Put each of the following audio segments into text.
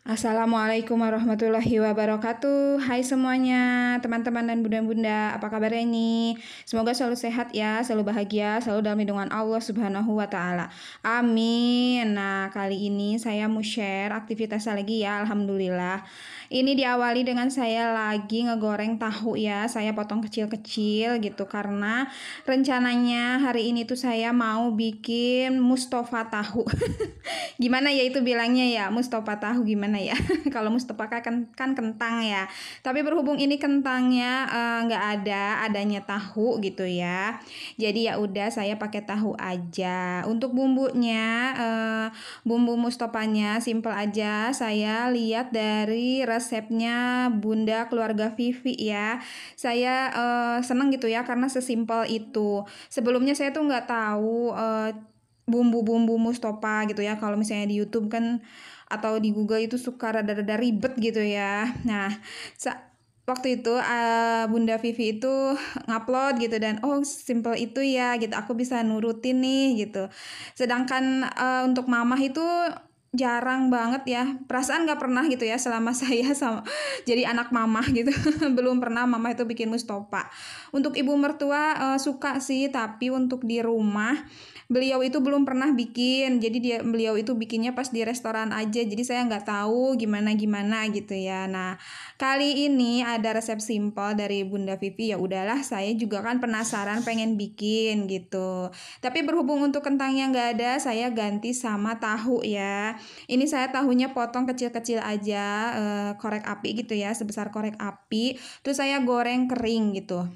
Assalamualaikum warahmatullahi wabarakatuh. Hai semuanya, teman-teman dan bunda-bunda, apa kabarnya nih? Semoga selalu sehat ya, selalu bahagia, selalu dalam lindungan Allah Subhanahu wa taala. Amin. Nah, kali ini saya mau share aktivitas lagi ya, alhamdulillah. Ini diawali dengan saya lagi ngegoreng tahu ya. Saya potong kecil-kecil gitu karena rencananya hari ini tuh saya mau bikin Mustafa tahu. Gimana ya itu bilangnya ya, Mustafa tahu gimana ya? Kalau Mustafa kan kentang ya. Tapi berhubung ini kentangnya nggak adanya tahu gitu ya. Jadi ya udah saya pakai tahu aja. Untuk bumbunya, bumbu Mustofanya simple aja. Saya lihat dari resepnya Bunda Keluarga Vivi ya. Saya seneng gitu ya karena sesimpel itu. Sebelumnya saya tuh nggak tahu bumbu-bumbu Mustopa gitu ya. Kalau misalnya di YouTube kan atau di Google itu suka rada-rada ribet gitu ya. Nah, waktu itu Bunda Vivi itu ngupload gitu dan oh simple itu ya gitu. Aku bisa nurutin nih gitu. Sedangkan untuk mamah itu jarang banget ya, perasaan nggak pernah gitu ya selama saya sama jadi anak mamah gitu. Belum pernah mama itu bikin Mustopa. Untuk ibu mertua suka sih, tapi untuk di rumah beliau itu belum pernah bikin. Jadi beliau itu bikinnya pas di restoran aja, jadi saya nggak tahu gimana gimana gitu ya. Nah, kali ini ada resep simple dari Bunda Vivi, ya udahlah saya juga kan penasaran pengen bikin gitu. Tapi berhubung untuk kentangnya nggak ada, saya ganti sama tahu ya. Ini saya tahunya potong kecil-kecil aja, korek api gitu ya, sebesar korek api. Terus saya goreng kering gitu.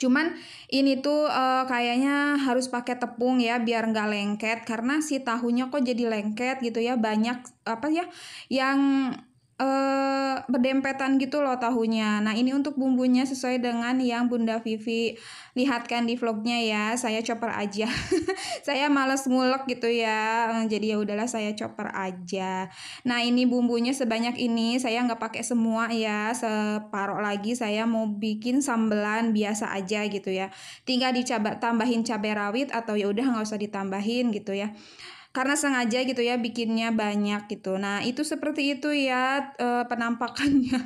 Cuman ini tuh kayaknya harus pakai tepung ya biar nggak lengket, karena si tahunya kok jadi lengket gitu ya, banyak apa ya yang berdempetan gitu loh tahunya. Nah, ini untuk bumbunya sesuai dengan yang Bunda Vivi lihatkan di vlognya ya. Saya chopper aja. Saya males ngulek gitu ya. Jadi ya udahlah saya chopper aja. Nah, ini bumbunya sebanyak ini saya nggak pakai semua ya. Separuh lagi saya mau bikin sambelan biasa aja gitu ya. Tinggal tambahin cabai rawit atau ya udah nggak usah ditambahin gitu ya. Karena sengaja gitu ya bikinnya banyak gitu. Nah, itu seperti itu ya penampakannya.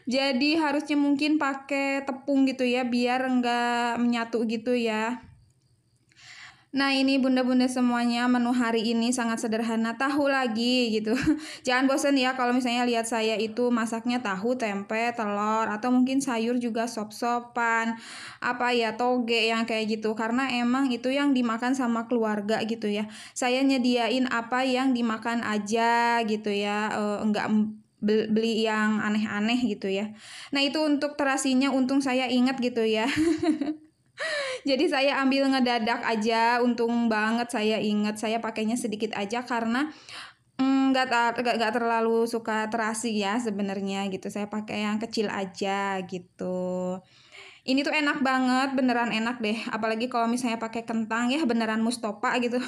Jadi harusnya mungkin pakai tepung gitu ya biar enggak menyatu gitu ya. Nah, ini bunda-bunda semuanya, menu hari ini sangat sederhana, tahu lagi gitu. Jangan bosan ya kalau misalnya lihat saya itu masaknya tahu, tempe, telur, atau mungkin sayur juga sop-sopan, apa ya, toge yang kayak gitu. Karena emang itu yang dimakan sama keluarga gitu ya. Saya nyediain apa yang dimakan aja gitu ya, enggak beli yang aneh-aneh gitu ya. Nah, itu untuk terasinya untung saya ingat gitu ya. Jadi saya ambil ngedadak aja, untung banget saya inget, saya pakainya sedikit aja karena nggak terlalu suka terasi ya sebenarnya gitu. Saya pakai yang kecil aja gitu. Ini tuh enak banget, beneran enak deh. Apalagi kalau misalnya pakai kentang ya beneran Mustopa gitu.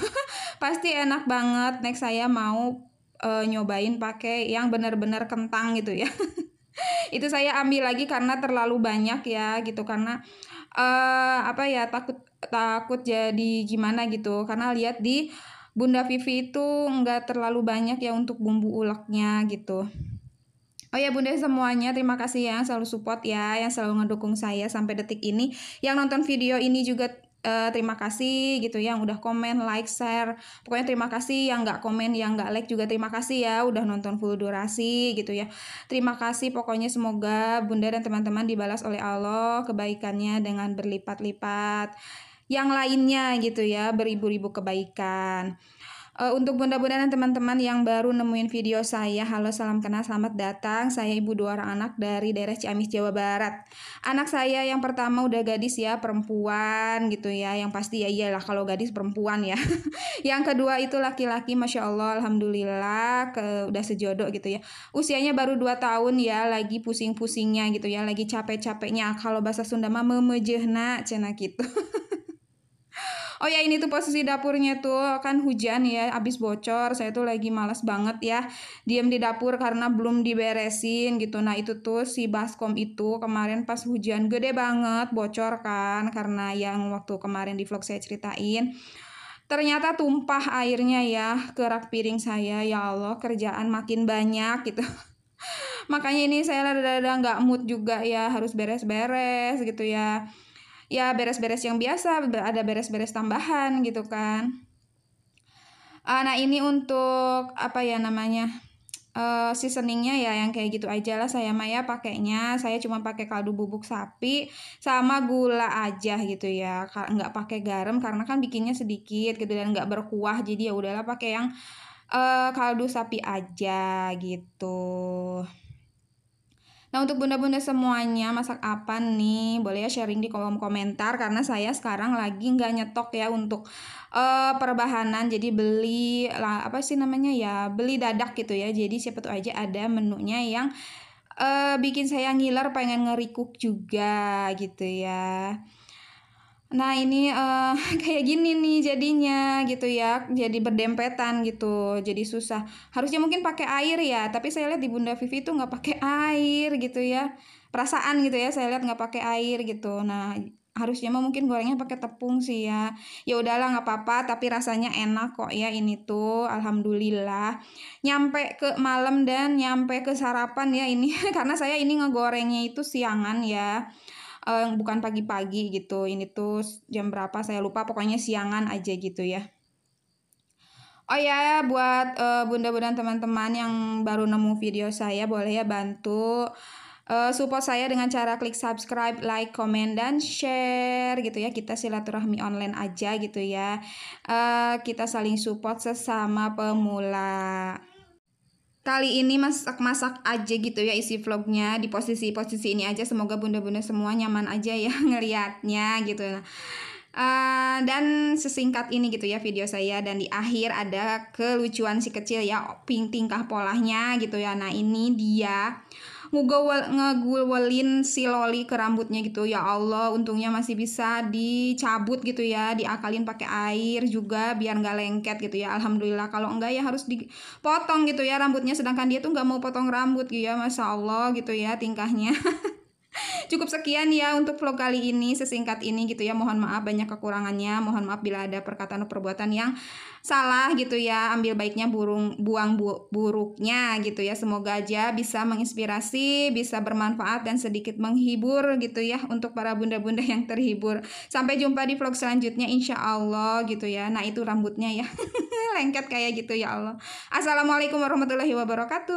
Pasti enak banget. Next saya mau nyobain pakai yang bener-bener kentang gitu ya. Itu saya ambil lagi karena terlalu banyak ya gitu, karena apa ya, takut takut jadi gimana gitu, karena lihat di Bunda Vivi itu nggak terlalu banyak ya untuk bumbu uleknya gitu. Oh ya bunda semuanya, terima kasih yang selalu support ya, yang selalu ngedukung saya sampai detik ini. Yang nonton video ini juga terima kasih gitu ya, yang udah komen, like, share. Pokoknya terima kasih yang nggak komen, yang nggak like juga terima kasih ya, udah nonton full durasi gitu ya. Terima kasih, pokoknya semoga bunda dan teman-teman dibalas oleh Allah kebaikannya dengan berlipat-lipat. Yang lainnya gitu ya, beribu-ribu kebaikan. Untuk bunda-bunda dan teman-teman yang baru nemuin video saya, halo salam kenal, selamat datang. Saya ibu dua orang anak dari daerah Ciamis, Jawa Barat. Anak saya yang pertama udah gadis ya, perempuan gitu ya. Yang pasti ya iyalah kalau gadis perempuan ya. Yang kedua itu laki-laki, Masya Allah, Alhamdulillah, udah sejodoh gitu ya. Usianya baru 2 tahun ya, lagi pusing-pusingnya gitu ya, lagi capek-capeknya. Kalau bahasa Sunda mah memejehna, cina gitu. Oh ya, ini tuh posisi dapurnya tuh kan hujan ya, abis bocor. Saya tuh lagi malas banget ya diem di dapur karena belum diberesin gitu. Nah, itu tuh si baskom itu kemarin pas hujan gede banget bocor kan, karena yang waktu kemarin di vlog saya ceritain. Ternyata tumpah airnya ya ke rak piring saya. Ya Allah, kerjaan makin banyak gitu. Makanya ini saya rada-rada nggak mood juga ya, harus beres-beres gitu ya. Ya beres-beres yang biasa, ada beres-beres tambahan gitu kan. Nah ini untuk apa ya namanya, seasoningnya ya yang kayak gitu aja lah saya mah ya pakainya. Saya cuma pakai kaldu bubuk sapi sama gula aja gitu ya, nggak pakai garam karena kan bikinnya sedikit gitu dan nggak berkuah, jadi ya udahlah pakai yang kaldu sapi aja gitu. Nah untuk bunda-bunda semuanya masak apa nih? Boleh ya sharing di kolom komentar karena saya sekarang lagi nggak nyetok ya untuk perbahanan. Jadi beli lah apa sih namanya ya, beli dadak gitu ya. Jadi siapa tuh aja ada menunya yang bikin saya ngiler pengen nge-recook juga gitu ya. Nah ini kayak gini nih jadinya gitu ya, jadi berdempetan gitu, jadi susah. Harusnya mungkin pakai air ya, tapi saya lihat di Bunda Vivi itu nggak pakai air gitu ya. Perasaan gitu ya, saya lihat nggak pakai air gitu. Nah harusnya mah mungkin gorengnya pakai tepung sih ya. Ya udahlah nggak apa-apa, tapi rasanya enak kok ya ini tuh, alhamdulillah. Nyampe ke malam dan nyampe ke sarapan ya ini, karena saya ini ngegorengnya itu siangan ya. Bukan pagi-pagi gitu, ini tuh jam berapa saya lupa, pokoknya siangan aja gitu ya. Oh ya, buat bunda-bunda teman-teman yang baru nemu video saya, boleh ya bantu support saya dengan cara klik subscribe, like, comment, dan share gitu ya. Kita silaturahmi online aja gitu ya. Kita saling support sesama pemula. Kali ini masak-masak aja gitu ya isi vlognya, di posisi-posisi ini aja, semoga bunda-bunda semua nyaman aja ya ngelihatnya gitu. Dan sesingkat ini gitu ya video saya, dan di akhir ada kelucuan si kecil ya, tingkah polanya gitu ya. Nah ini dia ngegulwelin si Loli ke rambutnya gitu. Ya Allah, untungnya masih bisa dicabut gitu ya, diakalin pakai air juga biar nggak lengket gitu ya. Alhamdulillah, kalau enggak ya harus dipotong gitu ya rambutnya, sedangkan dia tuh nggak mau potong rambut gitu ya. Masya Allah gitu ya tingkahnya. Cukup sekian ya untuk vlog kali ini, sesingkat ini gitu ya. Mohon maaf banyak kekurangannya, mohon maaf bila ada perkataan atau perbuatan yang salah gitu ya. Ambil baiknya, buang buruknya gitu ya. Semoga aja bisa menginspirasi, bisa bermanfaat dan sedikit menghibur gitu ya untuk para bunda-bunda yang terhibur. Sampai jumpa di vlog selanjutnya insya Allah gitu ya. Nah itu rambutnya ya lengket kayak gitu ya Allah. Assalamualaikum warahmatullahi wabarakatuh.